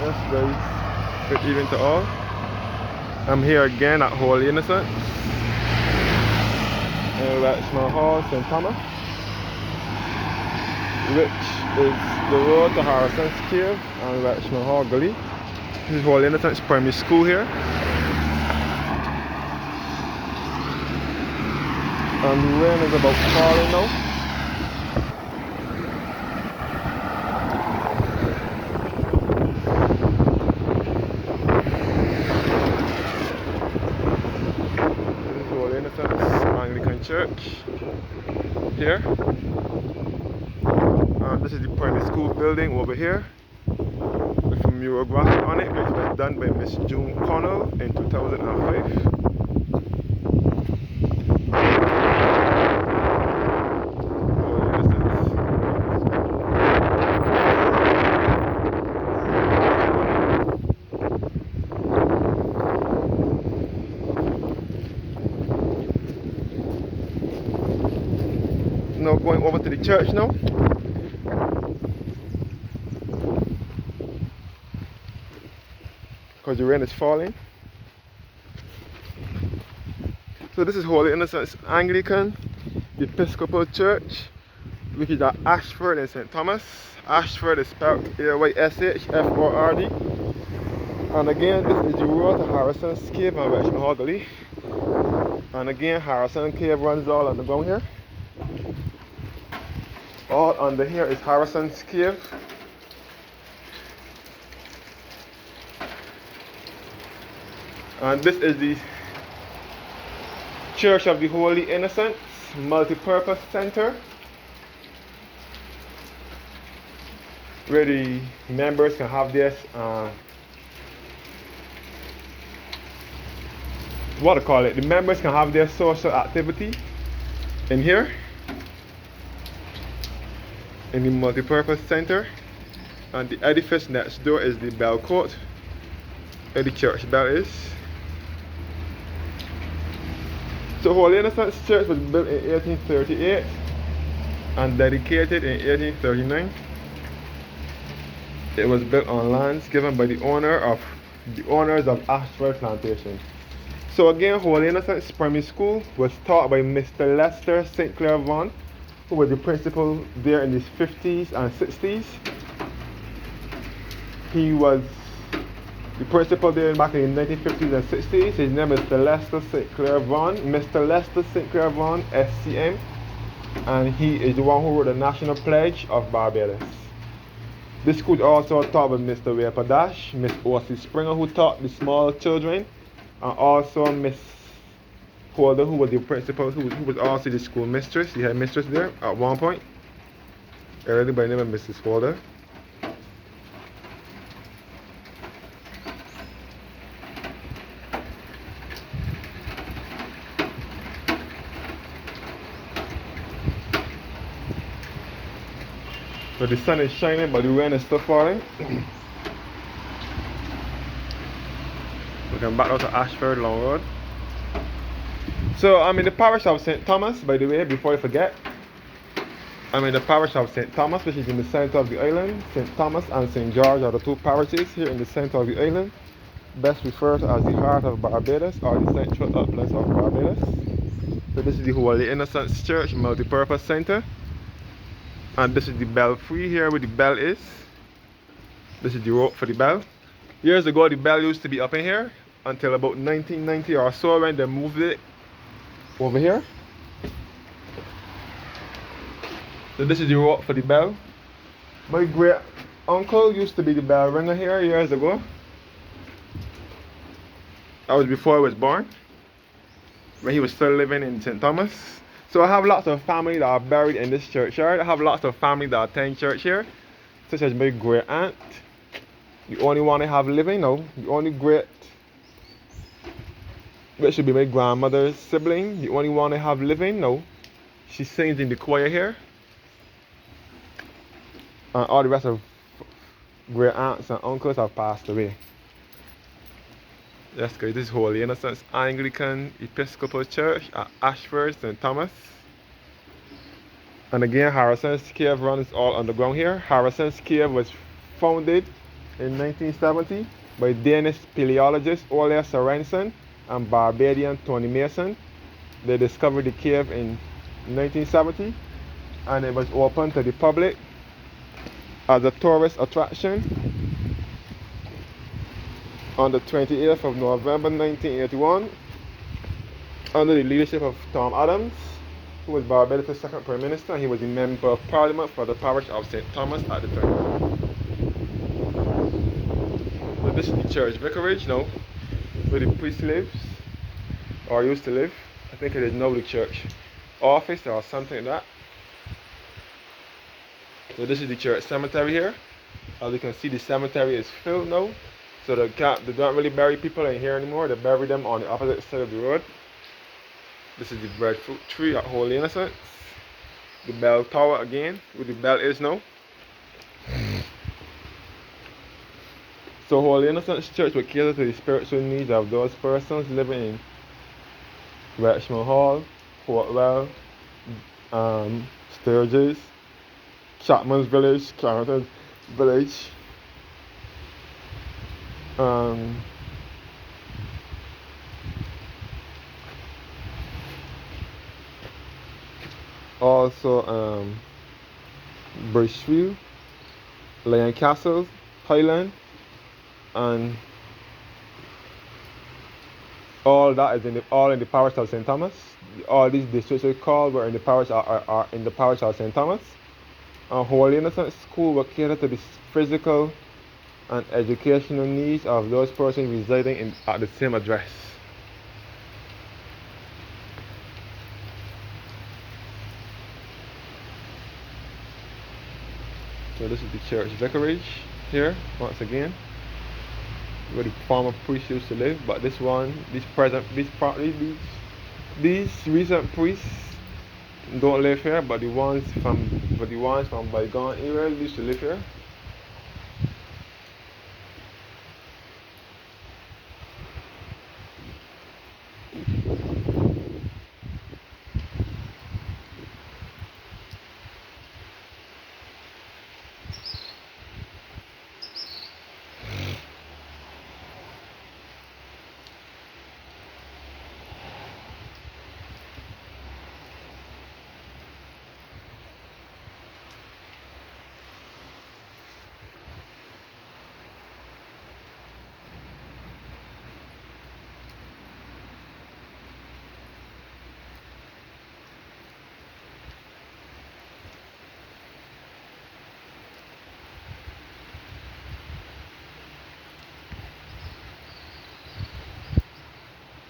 Yes guys, good evening to all. I'm here again at Holy Innocents in Welchman Hall, St. Thomas, which is the road to Harrison's Cave and Welchman Hall, Gully. This is Holy Innocents Primary School here. And the rain is about falling now. Anglican Church here. This is the primary school building over here with a mural graphic on it, which was done by Miss June Connell in 2005. Now going over to the church now. Because the rain is falling. So this is Holy Innocents Anglican Episcopal Church, which is at Ayshford in St. Thomas. Ayshford is spelled Ayshford. And again, this is the road to Harrison's Cave and Welchman Hall, Gully. And again, Harrison's Cave runs all underground here. All under here is Harrison's Cave. And this is the Church of the Holy Innocents Multi-Purpose Center, where the members can have this the members can have their social activity in here in the multi-purpose center. And the edifice next door is the bell court where the church bell is. So Holy Innocents Church was built in 1838 and dedicated in 1839. It was built on lands given by the owners of Ayshford Plantation. So again, Holy Innocents Primary School was taught by Mr. Lester St. Clair Vaughan, who was the principal there in the 50s and 60s. He was the principal there back in the 1950s and 60s. His name is Mr. Lester St. Clair Vaughan, Mr. Lester St. Clair Vaughan, SCM, and he is the one who wrote the National Pledge of Barbados. This school also taught by Mr. Welchman, Miss O.C. Springer, who taught the small children, and also Miss Holder, who was the principal, who was also the school mistress. He had mistress there at one point, early by the name of Mrs. Holder. So the sun is shining, but the rain is still falling. We can back out to Ayshford Long Road. So I'm in the parish of St. Thomas, by the way, before I forget. I'm in the parish of St. Thomas, which is in the center of the island. St. Thomas and St. George are the two parishes here in the center of the island, best referred to as the heart of Barbados or the central uplands of Barbados. So this is the Holy Innocents Church Multi-Purpose Center. And this is the belfry here where the bell is. This is the rope for the bell. Years ago the bell used to be up in here until about 1990 or so when they moved it over here. So this is the rope for the bell. My great uncle used to be the bell ringer here years ago. That was before I was born, when he was still living in St. Thomas. So I have lots of family that are buried in this churchyard. I have lots of family that attend church here, such as my great aunt, the only one I have living now, the only great, which should be my grandmother's sibling, the only one I have living now. She sings in the choir here. And all the rest of great aunts and uncles have passed away. Yes guys, this is Holy Innocents Anglican Episcopal Church at Ayshford, St. Thomas. And again, Harrison's Cave runs all underground here. Harrison's Cave was founded in 1970 by Danish paleologist Ole Sorensen and Barbadian Tony Mason. They discovered the cave in 1970 and it was open to the public as a tourist attraction on the 28th of November 1981 under the leadership of Tom Adams, who was Barbados' second Prime Minister. He was a member of Parliament for the parish of St. Thomas at the time. So this is the church vicarage now, where the priest lives, or used to live. I think it is now the church office or something like that. So this is the church cemetery here. As you can see, the cemetery is filled now. So they don't really bury people in here anymore. They bury them on the opposite side of the road. This is the breadfruit tree at Holy Innocents. The bell tower again, where the bell is now. So Holy Innocents Church will cater to the spiritual needs of those persons living in Welchman Hall, Portwell, Sturgis, Chapman's Village, Clarendon Village, also Birchview, Lion Castles, Highland, and all that is all in the parish of St. Thomas. All these districts we call were in the parish are in the parish of St. Thomas. Holy Innocent School will cater to the physical and educational needs of those persons residing at the same address. So this is the church vicarage here once again, where the former priests used to live. But this one, these recent priests don't live here, but the ones from bygone era used to live here.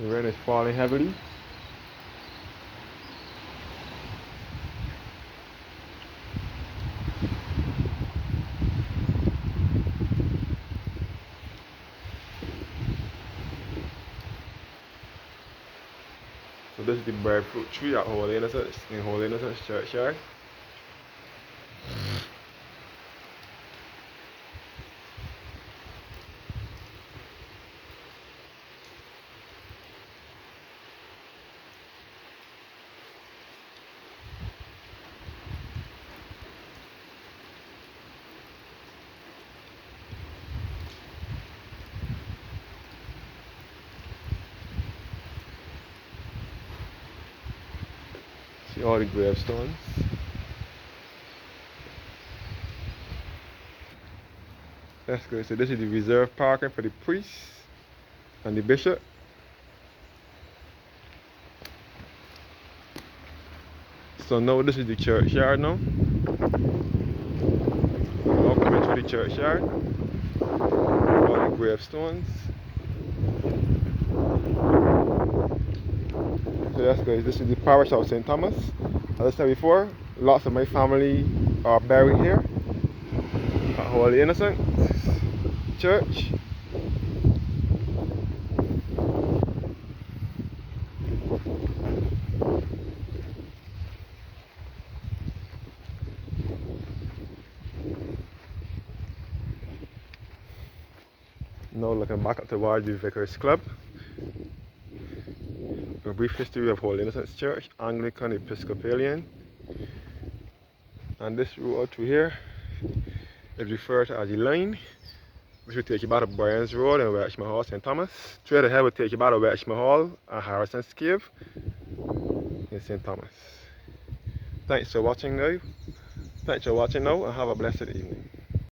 The rain is falling heavily. So this is the breadfruit tree at Holy Innocents in Holy Innocents Churchyard. See all the gravestones. That's good. So this is the reserved parking for the priests and the bishop. So now this is the churchyard now. Now coming through the churchyard. All the gravestones. So that's good. This is the parish of St. Thomas. As I said before, lots of my family are buried here at Holy Innocent Church. Now looking back at towards the Vicar's Club. A brief history of Holy Innocents Church, Anglican Episcopalian. And this road through here is referred to as the line. which will take you back to Brian's Road and Welchman Hall, St. Thomas. Straight ahead will take you back to Welchman Hall and Harrison's Cave in St. Thomas. Thanks for watching, guys. Thanks for watching now, and have a blessed evening.